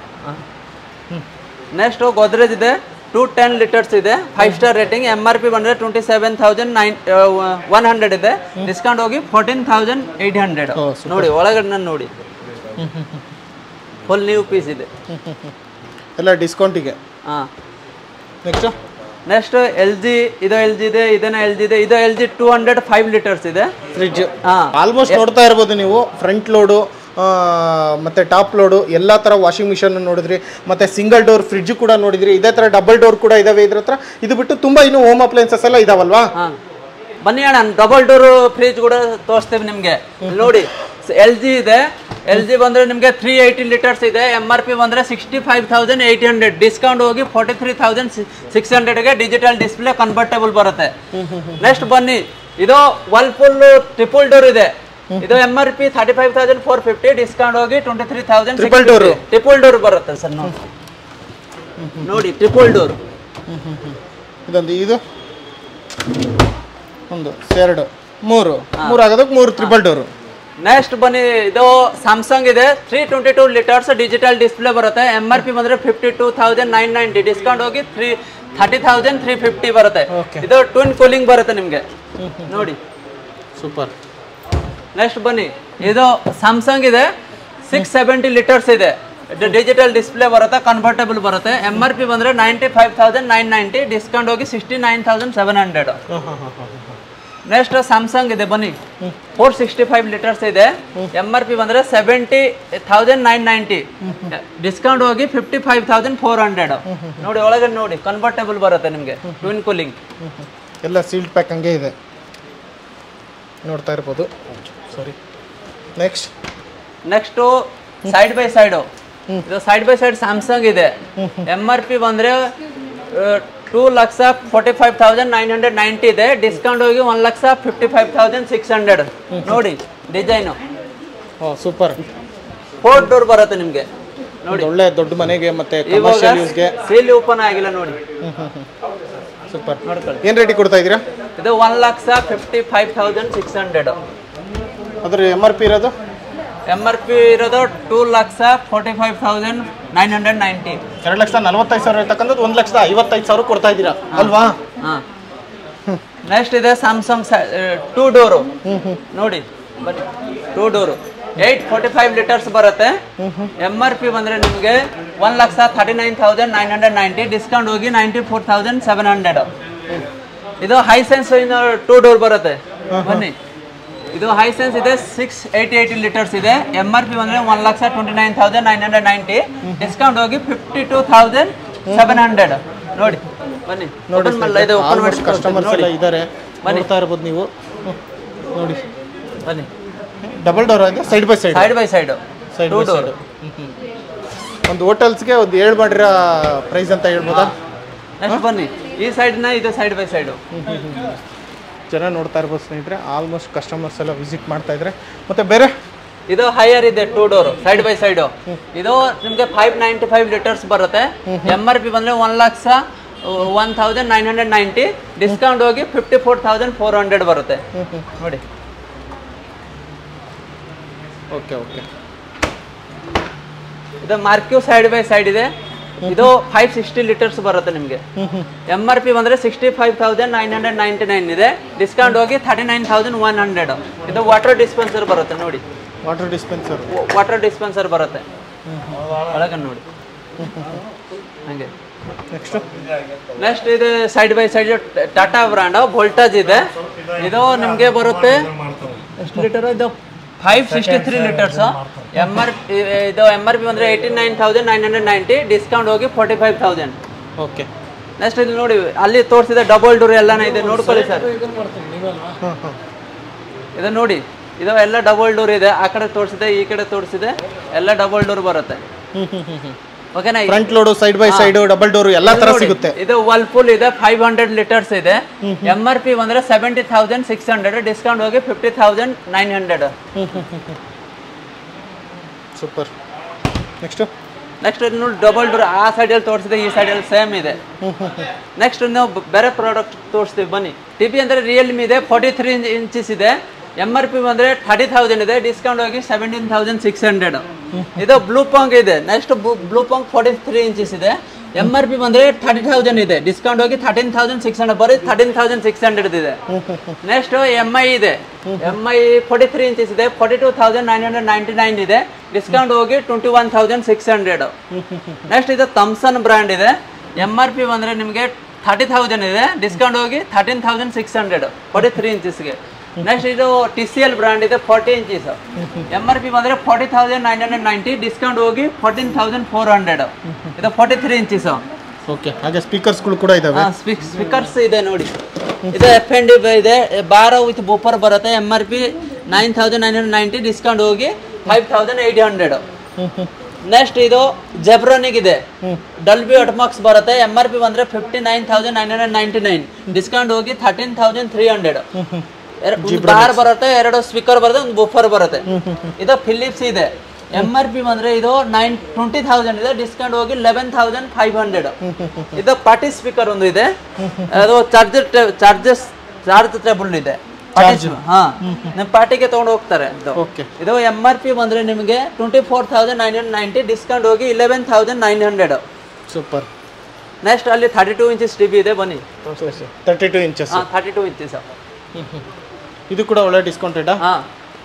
ನೆಕ್ಸ್ಟ್ ಗೋದ್ರೇಜ್ ಇದೆ 210 ಲೀಟರ್ಸ್ ಇದೆ, 5 ಸ್ಟಾರ್ ರೇಟಿಂಗ್. MRP ಬಂದರೆ 27,100 ಇದೆ, ಡಿಸ್ಕೌಂಟ್ ಹೋಗಿ 14,800. ನೋಡಿ ಒಳಗಡೆ ನೋಡಿ, ಫುಲ್ ನ್ಯೂ ಪೀಸ್ ಇದೆ ಎಲ್ಲ ಡಿಸ್ಕೌಂಟಿಗೆ. ನೆಕ್ಸ್ಟ್ LG ಇದೆ, ಇದನ್ನ LG ಇದೆ. ಇದು LG 205 ಲೀಟರ್ಸ್ ಇದೆ ಫ್ರಿಡ್ಜ್. ಆಲ್ಮೋಸ್ಟ್ ನೋಡ್ತಾ ಇರ್ಬೋದು ನೀವು, ಫ್ರಂಟ್ ಲೋಡು ಮತ್ತು ಟಾಪ್ ಲೋಡು ಎಲ್ಲ ಥರ ವಾಷಿಂಗ್ ಮಿಷನ್ ನೋಡಿದ್ರಿ, ಮತ್ತು ಸಿಂಗಲ್ ಡೋರ್ ಫ್ರಿಡ್ಜ್ ಕೂಡ ನೋಡಿದ್ರಿ. ಇದೇ ಥರ ಡಬಲ್ ಡೋರ್ ಕೂಡ ಇದಾವೆ ಇದ್ರ ಹತ್ರ. ಇದು ಬಿಟ್ಟು ತುಂಬ ಇನ್ನು ಹೋಮ್ ಅಪ್ಲೈನ್ಸಸ್ ಎಲ್ಲ ಇದಾವಲ್ವಾ? ಬನ್ನಿ ಅಣ್ಣ, ಡಬಲ್ ಡೋರ್ ಫ್ರಿಡ್ಜ್ ಕೂಡ ತೋರಿಸ್ತೇವೆ ನಿಮಗೆ. ನೋಡಿ LG ಇದೆ, LG ಬಂದರೆ ನಿಮಗೆ 380 ಲೀಟರ್ಸ್ ಇದೆ, MRP ಬಂದರೆ 65,800, ಡಿಸ್ಕೌಂಟ್ ಹೋಗಿ 43,600ಗೆ ಡಿಜಿಟಲ್ ಡಿಸ್ಪ್ಲೇ ಕನ್ವರ್ಟೇಬಲ್ ಬರುತ್ತೆ. ನೆಕ್ಸ್ಟ್ ಬನ್ನಿ, ಇದು ವರ್ಲ್ಪೂಲ್ ಟ್ರಿಪಲ್ ಡೋರ್ ಇದೆ. ಇದು MRP 35,450, ಡಿಸ್ಕೌಂಟ್ ಹೋಗಿ 23,000. ಟ್ರಿಪಲ್ ಡೋರ್ ಬರುತ್ತೆ ಸರ್ ನೋಡಿ, ಟ್ರಿಪಲ್ ಡೋರ್. ಇದೊಂದು, ಇದು ಒಂದು, ಎರಡು, ಮೂರು ಆಗೋದಕ್ಕೆ 3 ಟ್ರಿಪಲ್ ಡೋರು. ನೆಕ್ಸ್ಟ್ ಬನ್ನಿ, ಇದು ಸ್ಯಾಮ್ಸಂಗ್ ಇದೆ 322 ಲೀಟರ್ಸ್, ಡಿಜಿಟಲ್ ಡಿಸ್ಪ್ಲೇ ಬರುತ್ತೆ. MRP ಬಂದರೆ 52,990, ಡಿಸ್ಕೌಂಟ್ ಹೋಗಿ 30,350 ಬರುತ್ತೆ. ಇದು ಟ್ವಿನ್ ಕೂಲಿಂಗ್ ಬರುತ್ತೆ ನಿಮಗೆ ನೋಡಿ, ಸೂಪರ್. ನೆಕ್ಸ್ಟ್ ಬನ್ನಿ, ಇದು ಸ್ಯಾಮ್ಸಂಗ್ ಇದೆ 670 ಲೀಟರ್ಸ್ ಇದೆ, ಡಿಜಿಟಲ್ ಡಿಸ್ಪ್ಲೇ ಬರುತ್ತೆ, ಕನ್ವರ್ಟೇಬಲ್ ಬರುತ್ತೆ. MRP ಬಂದರೆ 95,990, ಡಿಸ್ಕೌಂಟ್ ಹೋಗಿ 69,700. ನೆಕ್ಸ್ಟ್ ಸ್ಯಾಮ್ಸಂಗ್ ಇದೆ ಬನ್ನಿ, 465 ಲೀಟರ್ಸ್ ಇದೆ, MRP ಬಂದರೆ 70,990, ಡಿಸ್ಕೌಂಟ್ ಹೋಗಿ 55,400. ನೋಡಿ ಒಳಗಡೆ ನೋಡಿ, ಕನ್ವರ್ಟೇಬಲ್ ಬರುತ್ತೆ ನಿಮಗೆ, ಟ್ವಿನ್ ಕೂಲಿಂಗ್ ಎಲ್ಲ ಸೀಲ್ಡ್ ಪ್ಯಾಕ್ ಹಂಗೆ ಇದೆ, ನೋಡ್ತಾ ಇರ್ಬೋದು. ಸಾರಿ. ನೆಕ್ಸ್ಟು ಸೈಡ್ ಬೈ ಸೈಡು, ಇದು ಸೈಡ್ ಬೈ ಸೈಡ್ ಸ್ಯಾಮ್ಸಂಗ್ ಇದೆ. MRP ಬಂದರೆ 2,45,990 ಇದೆ, ಡಿಸ್ಕೌಂಟ್ ಹೋಗಿ 1,55,600. ನೋಡಿ ಡಿಸೈನು ಸೂಪರ್. 4 ಡೋರ್ ಬರುತ್ತೆ ನಿಮಗೆ ನೋಡಿ, ಒಳ್ಳೆ ದೊಡ್ಡ ಮನೆಗೆ ಮತ್ತೆ ಕಮರ್ಷಿಯಲ್ ಯೂಸ್ಗೆ. ಸೇಲ್ ಓಪನ್ ಆಗಿಲ್ಲ ನೋಡಿ, ಸೂಪರ್. ನೋಡ್ಕೊಳ್ಳಿ, ಏನು ರೇಟಿಗೆ ಕೊಡ್ತಾ ಇದ್ದೀರಾ? ಇದು 1,55,600. ಅದ್ರ MRP ಇರೋದು? MRP ಇರೋದು 2,45,000 990. 2,45,000 ಇರ್ತಕ್ಕಂಥದ್ದು 1,55,000 ಕೊಡ್ತಾ ಇದ್ದೀರಾ ಅಲ್ವಾ? ಹಾಂ. ನೆಕ್ಸ್ಟ್ ಇದೆ ಸ್ಯಾಮ್ಸಂಗ್ 2 ಡೋರು ನೋಡಿ ಬನ್ನಿ. 2 ಡೋರು 845 ಲೀಟರ್ಸ್ ಬರುತ್ತೆ. MRP ಬಂದರೆ ನಿಮಗೆ 1,39,990, ಡಿಸ್ಕೌಂಟ್ ಹೋಗಿ 94,700. ಇದು ಹೈಸೆನ್ಸ್ 2 ಡೋರ್ ಬರುತ್ತೆ ಬನ್ನಿ. ಇದು ಹೈಸೆನ್ಸ್ ಇದೆ 688 ಲೀಟರ್ಸ್ ಇದೆ. MRP ಬಂದರೆ 1,29,990, ಡಿಸ್ಕೌಂಟ್ ಹೋಗಿ 52,700 ನೋಡಿ ಬನ್ನಿ. ಕಸ್ಟಮರ್ಸ್ ಎಲ್ಲ ಇದ್ದಾರೆ ನೋಡ್ತಾ ಇರ್ಬೋದು ನೀವು ನೋಡಿ ಬನ್ನಿ. ಡಬಲ್ ಡೋರ್ ಇದೆ, side by side side door. ಒಂದು ಹೋಟೆಲ್ಸ್ಗೆ ಒಂದು 7 ಮಾಡಿರೋ ಪ್ರೈಸ್ ಅಂತ ಹೇಳ್ಬೋದಾ? ನೆಕ್ಸ್ಟ್ ಬನ್ನಿ ಈ ಸೈಡ್ನ, ಇದು ಸೈಡ್ ಬೈ ಸೈಡು. ಜನ ನೋಡ್ತಾ ಇರ್ಬೋದು ಸ್ನೇಹಿತರೆ, ಆಲ್ಮೋಸ್ಟ್ ಕಸ್ಟಮರ್ಸ್ ಎಲ್ಲ ವಿಸಿಟ್ ಮಾಡ್ತಾ ಇದ್ರೆ. ಮತ್ತೆ ಬೇರೆ ಇದು ಹೈಯರ್ ಇದೆ 2 ಡೋರ್ ಸೈಡ್ ಬೈ ಸೈಡು. ಇದು ನಿಮಗೆ 595 ಲೀಟರ್ಸ್ ಬರುತ್ತೆ. MRP ಬಂದರೆ 1,01,990, ಡಿಸ್ಕೌಂಟ್ ಹೋಗಿ 54,400 ಬರುತ್ತೆ ನೋಡಿ. Okay okay. ಇದು ಮಾರ್ಕ್ಯೂ ಸೈಡ್ ಬೈ ಸೈಡ್ ಇದೆ. ಇದು 560 ಲೀಟರ್ಸ್ ಬರುತ್ತೆ ನಿಮಗೆ. MRP ಬಂದರೆ 65,999 ಇದೆ, ಡಿಸ್ಕೌಂಟ್ ಹೋಗಿ 39,100. ಇದು ವಾಟರ್ ಡಿಸ್ಪೆನ್ಸರ್ ಬರುತ್ತೆ ನೋಡಿ. ವಾಟರ್ ಡಿಸ್ಪೆನ್ಸರ್ ಬರುತ್ತೆ ಒಳಗೆ ನೋಡಿ ಹಾಗೆ. ನೆಕ್ಸ್ಟ್ ಇದು side by side Tata brand Voltas ಇದೆ. ಇದು ನಿಮಗೆ ಬರುತ್ತೆ ಎಷ್ಟು ಲೀಟರ್? ಇದು 563 ಲೀಟರ್ಸ್. MRP ಬಂದರೆ 89,990, ಡಿಸ್ಕೌಂಟ್ ಹೋಗಿ 45,000. ಓಕೆ. ನೆಕ್ಸ್ಟ್ ಇದು ನೋಡಿ, ಅಲ್ಲಿ ತೋರಿಸಿದ ಡಬಲ್ ಡೋರ್ ಎಲ್ಲಾನ ಇದೆ ನೋಡ್ಕೊಳ್ಳಿ ಸರ್. ಇದು ನೋಡಿ, ಇದು ಎಲ್ಲ ಡಬಲ್ ಡೋರ್ ಇದೆ. ಆ ಕಡೆ ತೋರಿಸಿದೆ, ಈ ಕಡೆ ತೋರಿಸಿದೆ, ಎಲ್ಲ ಡಬಲ್ ಡೋರ್ ಬರುತ್ತೆ ಓಕೆನಾ. Front load, side by side, double door ಎಲ್ಲ ತರ ಸಿಗುತ್ತೆ. ಇದು ವರ್ಲ್ಪೂಲ್ ಇದೆ, 500 ಲೀಟರ್ಸ್ ಇದೆ. MRP ಬಂದರೆ 70,600, ಡಿಸ್ಕೌಂಟ್ ಹೋಗಿ 50,900. ಸೂಪರ್. ನೆಕ್ಸ್ಟ್ ನೋಡಿ ಡಬಲ್ ಡೋರ್, ಆ ಸೈಡಲ್ಲಿ ತೋರಿಸಿದೆ, ಈ ಸೈಡಲ್ಲಿ ಸೇಮ್ ಇದೆ. ನೆಕ್ಸ್ಟ್ ನಾವು ಬೇರೆ ಪ್ರಾಡಕ್ಟ್ ತೋರಿಸ್ತೀವಿ ಬನ್ನಿ. TV ಅಂದರೆ ರಿಯಲ್ಮಿ ಇದೆ, 43 ಇಂಚಸ್ ಇದೆ. MRP ಬಂದರೆ 30,000 ಇದೆ, ಡಿಸ್ಕೌಂಟ್ ಹೋಗಿ 17,600. ಇದು ಬ್ಲೂ ಪಾಂಗ್ ಇದೆ. ನೆಕ್ಸ್ಟ್ ಬ್ಲೂ ಪಾಂಗ್ 43 ಇಂಚಸ್ ಇದೆ. MRP ಬಂದರೆ 30,000 ಇದೆ, ಡಿಸ್ಕೌಂಟ್ ಹೋಗಿ 13,600, ಬರೀ 13,600 ಇದೆ. ನೆಕ್ಸ್ಟ್ MI ಇದೆ. MI 43 ಇಂಚಸ್ ಇದೆ, 42,999 ಇದೆ, ಡಿಸ್ಕೌಂಟ್ ಹೋಗಿ 21,600. ನೆಕ್ಸ್ಟ್ ಇದು ಥಾಮ್ಸನ್ ಬ್ರ್ಯಾಂಡ್ ಇದೆ. MRP ಬಂದರೆ ನಿಮಗೆ 30,000 ಇದೆ, ಡಿಸ್ಕೌಂಟ್ ಹೋಗಿ 13,600 43 ಇಂಚಸ್ಗೆ. ನೆಕ್ಸ್ಟ್ ಇದು TCL ಬ್ರ್ಯಾಂಡ್ ಇದೆ, 40 ಇಂಚಸ್. MRP ಬಂದರೆ 40,990, ಡಿಸ್ಕೌಂಟ್ ಹೋಗಿ 14,400. ಇದು 43 ಇಂಚಸ್. ಓಕೆ. ಹಾಗೆ ಸ್ಪೀಕರ್ಸ್ಗಳು ಕೂಡ ಇದಾವೆ. ಸ್ಪೀಕರ್ಸ್ ಇದೆ ನೋಡಿ. ಇದು FND ಇದೆ, 12 ವಿತ್ ಬೂಫರ್ ಬರುತ್ತೆ. MRP 9,990, ಡಿಸ್ಕೌಂಟ್ ಹೋಗಿ 5,800. ನೆಕ್ಸ್ಟ್ ಇದು ಜೆಬ್ರಾನಿಕ್ ಇದೆ, ಡಲ್ಬಿ ಅಟ್ಮಾಕ್ಸ್ ಬರುತ್ತೆ. MRP ಬಂದರೆ 59,999, ಡಿಸ್ಕೌಂಟ್ ಹೋಗಿ 13,300. ಬಾರ್ ಬರುತ್ತೆ, 2 ಸ್ಪೀಕರ್ ಬರುತ್ತೆ, 1 ಬೂಫರ್ ಬರುತ್ತೆ. ಇದು ಫಿಲಿಪ್ಸ್ ಇದೆ. MRP ಬಂದರೆ ಇದು 20,000 ಇದೆ, ಡಿಸ್ಕೌಂಟ್ ಹೋಗಿ 11,500. ಇದು ಪಾರ್ಟಿ ಸ್ಪೀಕರ್ ಒಂದು ಇದೆ, ಅದು ಚಾರ್ಜ್ ಟೇಬಲ್ ಇದೆ. ನಿಮ್ಮ ಪಾರ್ಟಿಗೆ ತಗೊಂಡು ಹೋಗ್ತಾರೆ. ಇದು MRP ಬಂದರೆ ನಿಮಗೆ 24,990, ಡಿಸ್ಕೌಂಟ್ ಹೋಗಿ 11,900. ಸೂಪರ್. ನೆಕ್ಸ್ಟ್ ಅಲ್ಲಿ 32 ಇಂಚಸ್ TV ಇದೆ ಬನ್ನಿ. 32 ಇಂಚಸ್. 32 ಇಂಚಸ್. ಇದು ಕೂಡ ಒಳ್ಳೆ ಡಿಸ್ಕೌಂಟೆಡ್.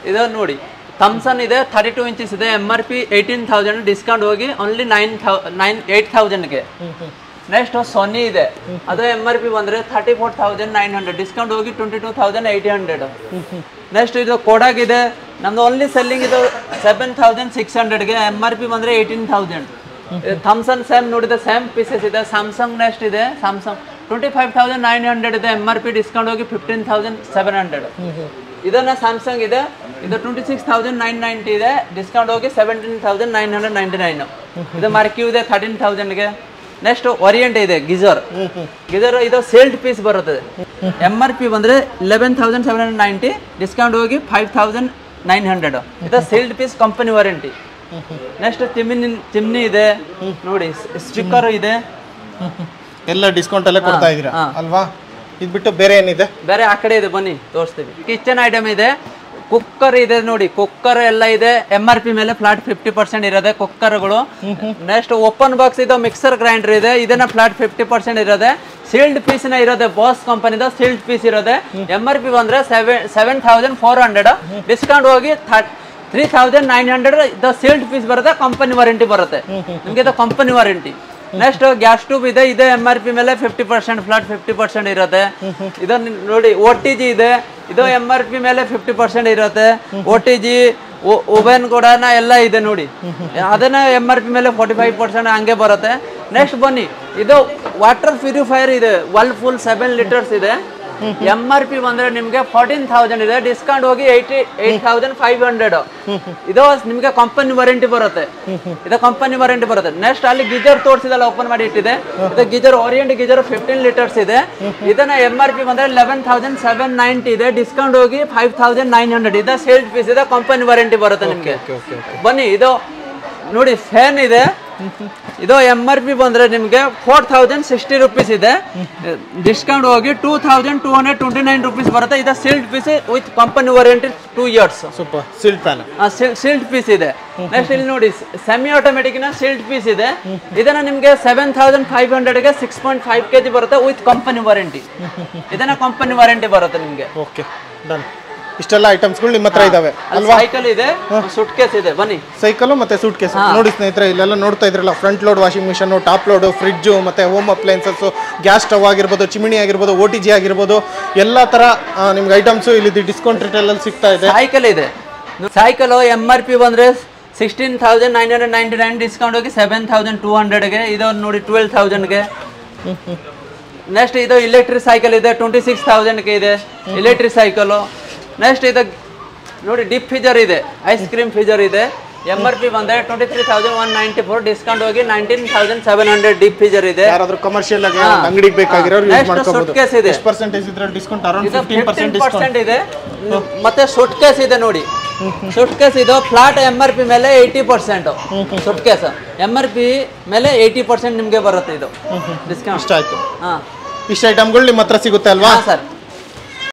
ಇದು ನೋಡಿ, ಥಾಮ್ಸನ್ ಇದೆ, 32 ಇಂಚಸ್ ಇದೆ. MRP 18,000, ಡಿಸ್ಕೌಂಟ್ ಹೋಗಿ ಓನ್ಲಿ 8,000ಗೆ. ನೆಕ್ಸ್ಟ್ ಸೋನಿ ಇದೆ, ಅದು MRP ಬಂದರೆ 34,900, ಡಿಸ್ಕೌಂಟ್ ಹೋಗಿ 22,800. ನೆಕ್ಸ್ಟ್ ಇದು ಕೋಡಾಗ್ ಇದೆ, ನಮ್ದು ಓನ್ಲಿ ಸೆಲ್ಲಿಂಗ್ ಇದು 7,600ಗೆ. MRP ಬಂದರೆ 18,000. ಥಾಮ್ಸನ್ ಸ್ಯಾಮ್ ನೋಡಿದೆ, ಸ್ಯಾಮ್ ಪೀಸಸ್ ಇದೆ. ಸ್ಯಾಮ್ಸಂಗ್ ನೆಕ್ಸ್ಟ್ ಇದೆ, ಸ್ಯಾಮ್ಸಂಗ್ 25,900 ಇದೆ. MRP ಡಿಸ್ಕೌಂಟ್ ಹೋಗಿ 15,700. ಇದನ್ನ ಸ್ಯಾಮ್ಸಂಗ್ ಇದೆ, ಇದು 26,990 ಇದೆ, ಡಿಸ್ಕೌಂಟ್ ಹೋಗಿ 17,999. ಇದು ಮಾರ್ಕ್ಯೂ ಇದೆ 13,000ಗೆ. ನೆಕ್ಸ್ಟ್ ಓರಿಯಂಟ್ ಇದೆ, ಗಿಜರ್ ಇದು ಸೇಲ್ಡ್ ಪೀಸ್ ಬರುತ್ತದೆ. MRP ಬಂದರೆ 11,790, ಡಿಸ್ಕೌಂಟ್ ಹೋಗಿ 5,900. ಇದು sealed piece, company warranty. Next chimney ಇದೆ ನೋಡಿ, ಸ್ಪೀಕರ್ ಇದೆ, ಎಲ್ಲ ಡಿಸ್ಕೌಂಟ್ ಎಲ್ಲ ಕೊಡ್ತಾ ಇದ್ದೀರಾ ಅಲ್ವಾ? ಇದು ಬಿಟ್ಟು ಬೇರೆ ಏನಿದೆ? ಬೇರೆ ಆ ಕಡೆ ಇದೆ ಬನ್ನಿ ತೋರಿಸ್ತೀವಿ. ಕಿಚನ್ ಐಟಮ್ ಇದೆ, ಕುಕ್ಕರ್ ಇದೆ ನೋಡಿ, ಕುಕ್ಕರ್ ಎಲ್ಲ ಇದೆ. MRP ಮೇಲೆ ಫ್ಲಾಟ್ 50% ಇರೋದೆ ಕುಕ್ಕರ್ಗಳು. ನೆಕ್ಸ್ಟ್ ಓಪನ್ ಬಾಕ್ಸ್ ಇದು ಮಿಕ್ಸರ್ ಗ್ರೈಂಡರ್ ಇದೆ, ಇದನ್ನ ಫ್ಲಾಟ್ 50% ಇರೋದೆ. ಸೀಲ್ಡ್ ಪೀಸ್ ನ ಇರೋದೆ, ಬಾಸ್ ಕಂಪನಿದ ಸೀಲ್ಡ್ ಪೀಸ್ ಇರೋದೆ. MRP ಬಂದ್ರೆ 7,400, ಡಿಸ್ಕೌಂಟ್ ಹೋಗಿ 3,900 ಇದು ಸೀಲ್ಡ್ ಪೀಸ್ ಬರುತ್ತೆ. ಕಂಪನಿ ವಾರಂಟಿ ಬರುತ್ತೆ ನಿಮ್ಗೆ, ಇದು company warranty. Next gas tube ಇದೆ, ಇದೆ MRP ಮೇಲೆ 50% ಫ್ಲಾಟ್ 50% ಇರುತ್ತೆ. ಇದನ್ನ ನೋಡಿ OTG ಇದೆ, ಇದು MRP ಮೇಲೆ 50% ಇರುತ್ತೆ. OTG ಓವೆನ್ ಕೂಡ ಎಲ್ಲ ಇದೆ ನೋಡಿ, ಅದನ್ನ MRP ಮೇಲೆ 45% ಹಂಗೆ ಬರುತ್ತೆ. ನೆಕ್ಸ್ಟ್ ಬನ್ನಿ, ಇದು ವಾಟರ್ ಪ್ಯೂರಿಫೈಯರ್ ಇದೆ, ವರ್ಲ್ಪೂಲ್ 7 ಲೀಟರ್ಸ್ ಇದೆ. MRP ಬಂದ್ರೆ ನಿಮ್ಗೆ 14,000 ಇದೆ, ಡಿಸ್ಕೌಂಟ್ ಹೋಗಿ 8,500. ಇದು ನಿಮ್ಗೆ ಕಂಪನಿ ವಾರಂಟಿ ಬರುತ್ತೆ, ಇದು ಕಂಪನಿ ವಾರಂಟಿ ಬರುತ್ತೆ. ನೆಕ್ಸ್ಟ್ ಅಲ್ಲಿ ಗೀಜರ್ ತೋರಿಸಿದಲ್ಲ, ಓಪನ್ ಮಾಡಿ ಇಟ್ಟಿದೆ. ಇದು ಗೀಜರ್ ಓರಿಯಂಟ್ ಗೀಜರ್ 15 ಲೀಟರ್ಸ್ ಇದೆ. ಇದನ್ನ MRP ಬಂದ್ರೆ 11,790 ಇದೆ, ಡಿಸ್ಕೌಂಟ್ ಹೋಗಿ 5,900. ಇದು ಸೇಲ್ಡ್ ಪೀಸ್ ಇದೆ, ಕಂಪನಿ ವಾರಂಟಿ ಬರುತ್ತೆ ನಿಮ್ಗೆ. ಬನ್ನಿ, ಇದು ನೋಡಿ ಫ್ಯಾನ್ ಇದೆ, ಇದು MRP ಬಂದ್ರೆ ನಿಮ್ಗೆ 4,060 ರುಪೀಸ್ ಇದೆ, ಡಿಸ್ಕೌಂಟ್ ಹೋಗಿ 2,229 ರುಪೀಸ್ ಬರುತ್ತೆ. ಇದು sealed piece with company warranty 2 years. Super sealed fan, sealed piece ಇದೆ. ನೆಕ್ಸ್ಟ್ ಇಲ್ಲಿ ನೋಡಿ ಸೆಮಿ ಆಟೋಮೆಟಿಕ್ ನ ಸೀಲ್ಡ್ ಪೀಸ್ ಇದೆ. ಇದನ್ನ ನಿಮ್ಗೆ 7,500ಗೆ 6.5 kg ಬರುತ್ತೆ ವಿತ್ ಕಂಪನಿ ವಾರಂಟಿ. ಇದನ್ನ ಕಂಪನಿ ವಾರಂಟಿ ಬರುತ್ತೆ ನಿಮ್ಗೆ. Okay done. ಇಷ್ಟೆಲ್ಲ ಐಟಮ್ಸ್ಗಳು ನಿಮ್ಮ ಹತ್ರ ಇದಾವೆ ಅಲ್ವಾ? ಸೈಕಲ್ ಇದೆ, ಸೂಟ್ ಕೇಸ್ ಇದೆ. ಬನ್ನಿ, ಸೈಕಲ್ ಮತ್ತೆ ಸೂಟ್ ಕೇಸ್ ನೋಡಿ ಸ್ನೇಹಿತರೆ, ಇಲ್ಲೆಲ್ಲ ನೋಡ್ತಾ ಇದ್ರಲ್ಲ, front load washing mission, top load fridge, ಮತ್ತೆ ಹೋಮ್ ಅಪ್ಲೈನ್ಸಸ್, ಗ್ಯಾಸ್ ಸ್ಟವ್ ಆಗಿರ್ಬೋದು, ಚಿಮಿಣಿ ಆಗಿರ್ಬೋದು, OTG ಆಗಿರ್ಬೋದು, ಎಲ್ಲ ತರ ನಿಮ್ಗೆ ಐಟಮ್ಸ್ ಇಲ್ಲಿ ಡಿಸ್ಕೌಂಟ್ ರಿಟೇಲ್ ಅಲ್ಲಿ ಸಿಗ್ತಾ ಇದೆ. ಸೈಕಲ್ ಇದೆ, ಸೈಕಲ್ MRP ಬಂದ್ರೆ 16,999, ಡಿಸ್ಕೌಂಟ್ ಹೋಗಿ 7,200ಗೆ. ಇದು ನೋಡಿ 12,000ಗೆ. ನೆಕ್ಸ್ಟ್ ಇದು ಎಲೆಕ್ಟ್ರಿಕ್ ಸೈಕಲ್ ಇದೆ, 26,000ಗೆ ಇದೆ ಎಲೆಕ್ಟ್ರಿಕ್ ಸೈಕಲ್. ನೆಕ್ಸ್ಟ್ ಇದು ನೋಡಿ ಡಿಪ್ ಫೀಜರ್ ಇದೆ, ಐಸ್ ಕ್ರೀಮ್ ಫೀಜರ್ ಇದೆ. MRP ಬಂದ್ರೆ 23,194, ಡಿಸ್ಕೌಂಟ್ ಹೋಗಿ 19,700 ಡಿಪ್ ಫೀಜರ್ ಇದೆ. ಯಾರಾದ್ರೂ ಕಮರ್ಷಿಯಲ್ ಆಗಿ ಅಂಗಡಿಗೆ ಬೇಕಾಗಿರೋರು ಯೂಸ್ ಮಾಡ್ಕೋಬಹುದು. ಸೂಟ್ ಕೇಸ್ ಇದೆ, ಎಷ್ಟು ಪರ್ಸೆಂಟೇಜ್ ಇದ್ರೆ ಡಿಸ್ಕೌಂಟ್? ಅರೌಂಡ್ 15% ಇದೆ. ಮತ್ತೆ ಸೂಟ್ ಕೇಸ್ ಇದೆ ನೋಡಿ, ಸೂಟ್ ಕೇಸ್ ಇದು ಫ್ಲಾಟ್ MRP ಮೇಲೆ 80%. ಸೂಟ್ ಕೇಸ್ MRP ಮೇಲೆ 80% ನಿಮ್ಗೆ ಬರುತ್ತೆ. ಇದು ಡಿಸ್ಕೌಂಟ್ ಇಷ್ಟ ಆಯ್ತು. ಇಷ್ಟ ಐಟಮ್ಗಳು ನಿಮ್ಮ ಹತ್ರ ಸಿಗುತ್ತೆ ಅಲ್ವಾ ಸರ್?